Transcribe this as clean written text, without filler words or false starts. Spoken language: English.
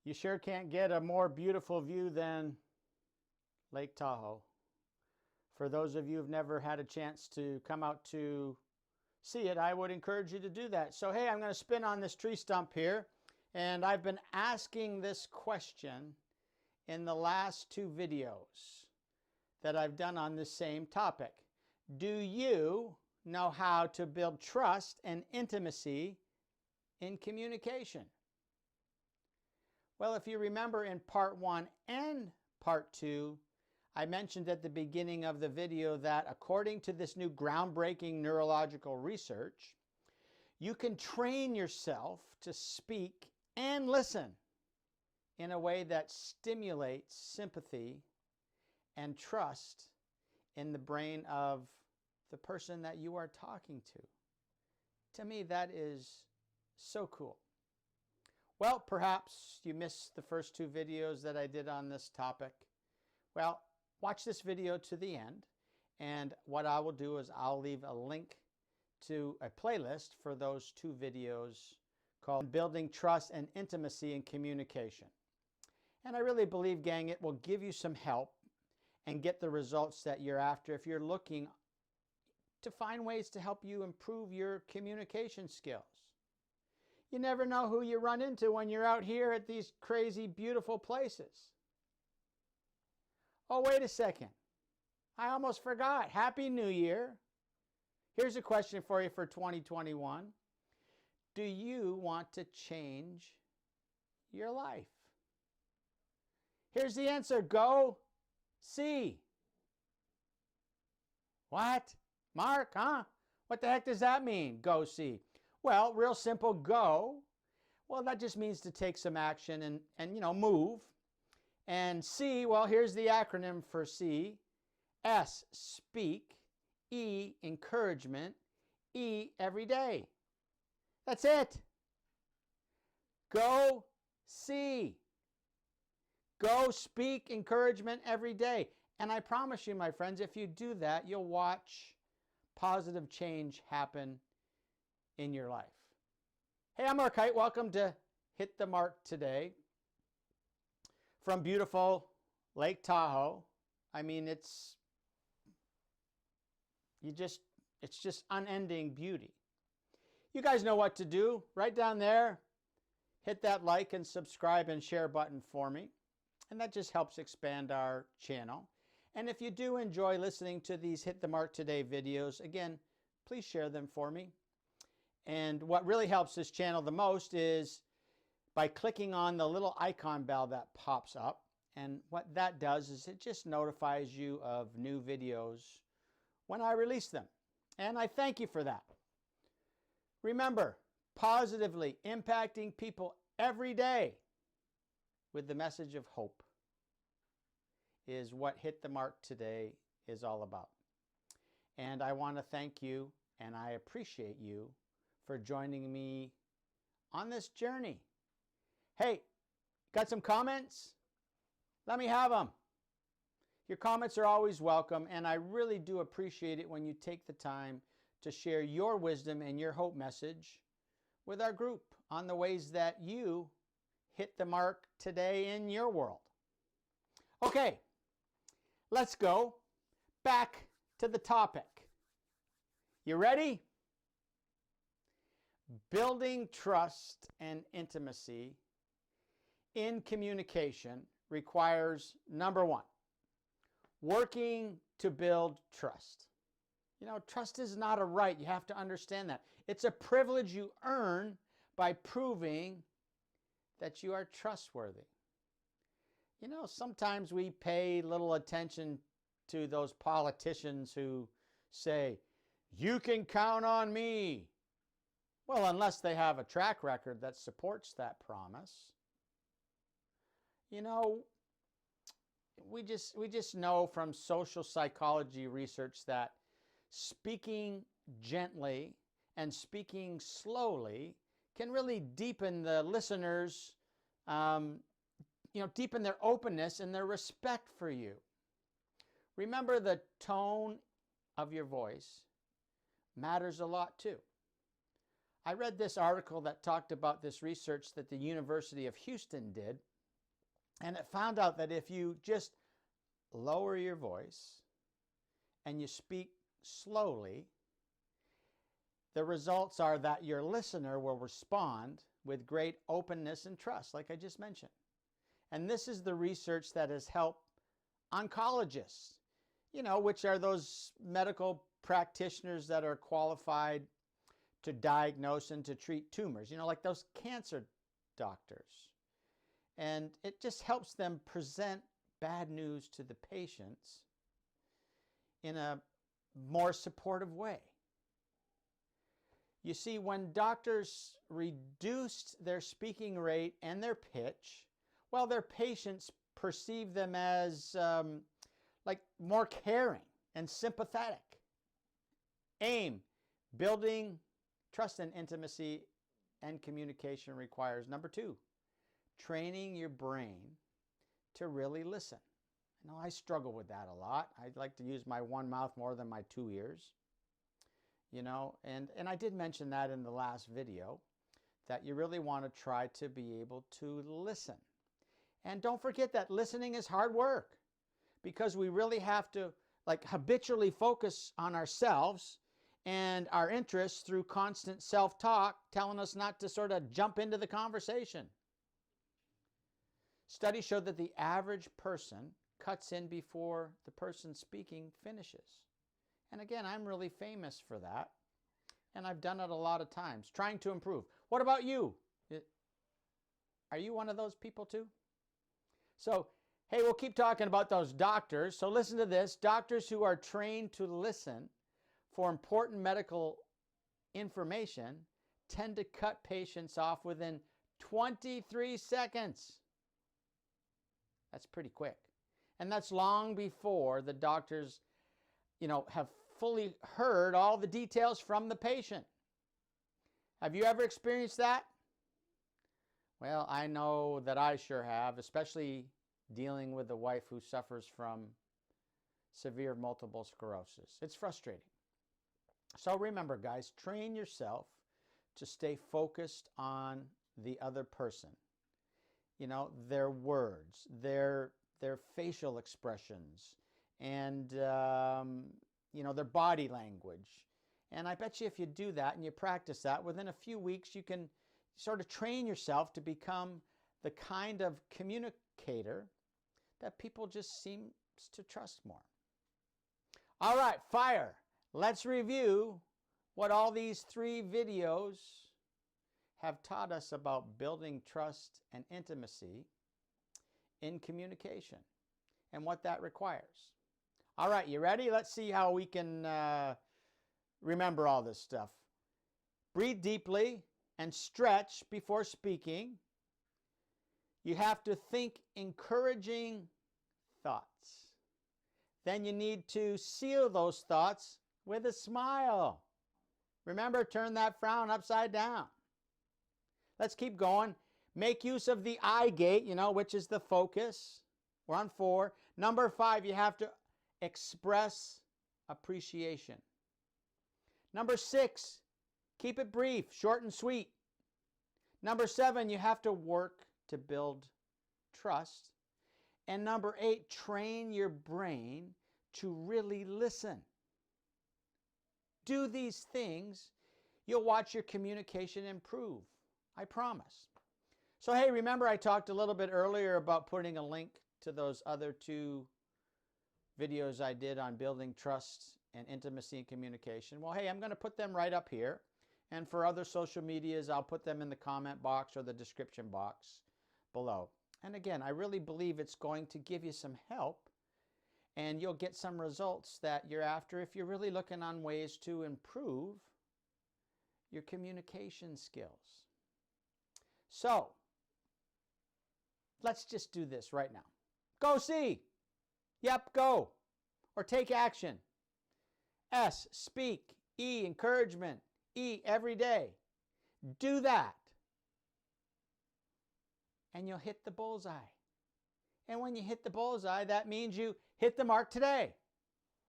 You sure can't get a more beautiful view than Lake Tahoe. For those of you who've never had a chance to come out to see it, I would encourage you to do that. So, hey, I'm going to spin on this tree stump here, and I've been asking this question in the last two videos that I've done on this same topic. Do you know how to build trust and intimacy in communication? Well, if you remember in part 1 and part 2, I mentioned at the beginning of the video that according to this new groundbreaking neurological research, you can train yourself to speak and listen in a way that stimulates sympathy and trust in the brain of the person that you are talking to. To me, that is so cool. Well, perhaps you missed the first two videos that I did on this topic. Well, watch this video to the end, and what I will do is I'll leave a link to a playlist for those two videos called Building Trust and Intimacy in Communication. And I really believe, gang, it will give you some help and get the results that you're after if you're looking to find ways to help you improve your communication skills. You never know who you run into when you're out here at these crazy, beautiful places. Oh, wait a second. I almost forgot. Happy New Year. Here's a question for you for 2021. Do you want to change your life? Here's the answer. Go see. What? Mark, huh? What the heck does that mean, go see? Well, real simple, go. Well, that just means to take some action and move. And C, well, here's the acronym for C. S, speak. E, encouragement. E, every day. That's it. Go see. Go speak encouragement every day. And I promise you, my friends, if you do that, you'll watch positive change happen in your life. Hey, I'm Mark Heidt. Welcome to Hit the Mark today. From beautiful Lake Tahoe. I mean, it's just unending beauty. You guys know what to do. Right down there, hit that like and subscribe and share button for me. And that just helps expand our channel. And if you do enjoy listening to these Hit the Mark Today videos, again, please share them for me. And what really helps this channel the most is by clicking on the little icon bell that pops up. And what that does is it just notifies you of new videos when I release them. And I thank you for that. Remember, positively impacting people every day with the message of hope is what Hit the Mark Today is all about. And I want to thank you and I appreciate you for joining me on this journey. Hey, got some comments? Let me have them. Your comments are always welcome, and I really do appreciate it when you take the time to share your wisdom and your hope message with our group on the ways that you hit the mark today in your world. Okay, let's go back to the topic. You ready? Building trust and intimacy in communication requires, number one, working to build trust. You know, trust is not a right. You have to understand that. It's a privilege you earn by proving that you are trustworthy. You know, sometimes we pay little attention to those politicians who say, "You can count on me." Well, unless they have a track record that supports that promise. You know, we just know from social psychology research that speaking gently and speaking slowly can really deepen the listeners, deepen their openness and their respect for you. Remember, the tone of your voice matters a lot too. I read this article that talked about this research that the University of Houston did, and it found out that if you just lower your voice and you speak slowly, the results are that your listener will respond with great openness and trust, like I just mentioned. And this is the research that has helped oncologists, which are those medical practitioners that are qualified to diagnose and to treat tumors, like those cancer doctors. And it just helps them present bad news to the patients in a more supportive way. You see, when doctors reduced their speaking rate and their pitch, well, their patients perceive them as like more caring and sympathetic. Aim, building trust and intimacy and communication requires, number 2, training your brain to really listen. I struggle with that a lot. I like to use my one mouth more than my 2 ears. And I did mention that in the last video, that you really want to try to be able to listen. And don't forget that listening is hard work, because we really have to habitually focus on ourselves and our interests through constant self-talk, telling us not to sort of jump into the conversation. Studies show that the average person cuts in before the person speaking finishes. And again, I'm really famous for that. And I've done it a lot of times, trying to improve. What about you? Are you one of those people too? So, hey, we'll keep talking about those doctors. So listen to this. Doctors who are trained to listen for important medical information tend to cut patients off within 23 seconds. That's pretty quick. And that's long before the doctors have fully heard all the details from the patient. Have you ever experienced that? Well, I know that I sure have, especially dealing with a wife who suffers from severe multiple sclerosis. It's frustrating. So remember, guys, train yourself to stay focused on the other person. Their words, their facial expressions, and their body language. And I bet you if you do that and you practice that, within a few weeks you can sort of train yourself to become the kind of communicator that people just seem to trust more. All right, fire. Let's review what all these 3 videos have taught us about building trust and intimacy in communication and what that requires. All right, you ready? Let's see how we can remember all this stuff. Breathe deeply and stretch before speaking. You have to think encouraging thoughts. Then you need to seal those thoughts with a smile. Remember, turn that frown upside down. Let's keep going. Make use of the eye gate, which is the focus. We're on 4. Number 5, you have to express appreciation. Number 6, keep it brief, short and sweet. Number 7, you have to work to build trust. And number 8, train your brain to really listen. Do these things, you'll watch your communication improve. I promise. So, hey, remember I talked a little bit earlier about putting a link to those other 2 videos I did on building trust and intimacy and communication. Well, hey, I'm going to put them right up here. And for other social medias, I'll put them in the comment box or the description box below. And again, I really believe it's going to give you some help, and you'll get some results that you're after if you're really looking on ways to improve your communication skills. So, let's just do this right now. Go see. Yep, go. Or take action. S, speak. E, encouragement. E, every day. Do that. And you'll hit the bullseye. And when you hit the bullseye, that means you hit the mark today.